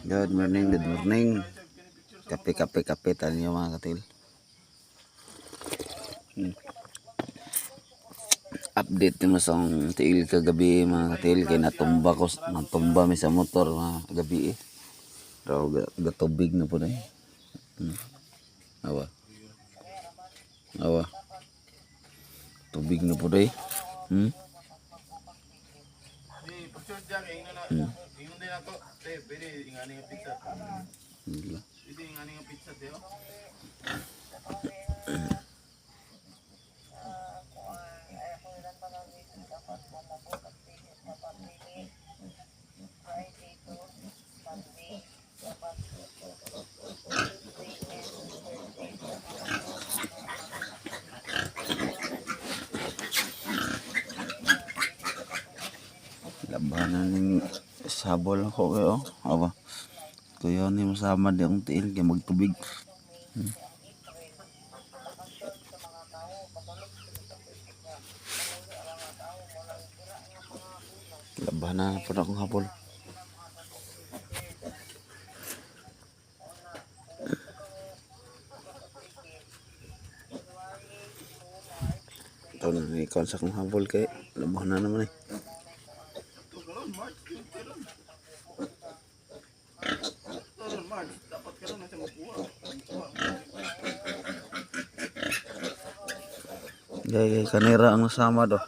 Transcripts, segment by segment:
Good morning, good morning. Kape tayo mga katil. Update mo sa tiil kagabi mga katil. Kaya natumba mi sa motor mga gabi eh. Pero gatubig na po na eh. Awa. Tubig na po na eh. Labanan ng sabol ako kayo. Awa. Kuya ni masama di akong tiil kaya magtubig. Labanan po na akong hapol. Ito na ikon sa akong hapol kaya labanan naman eh. Gaya kanira ang nasama do.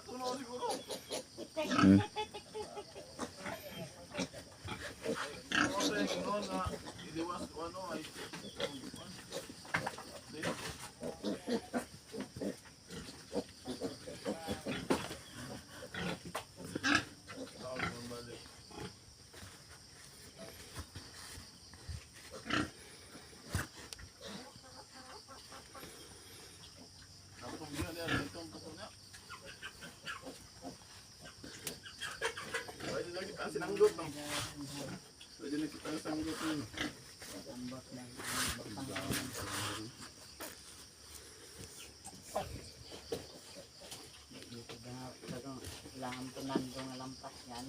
Sinanggot no. Pwede na kita sanggot no. Dito na kailangan po nandong lampas yan.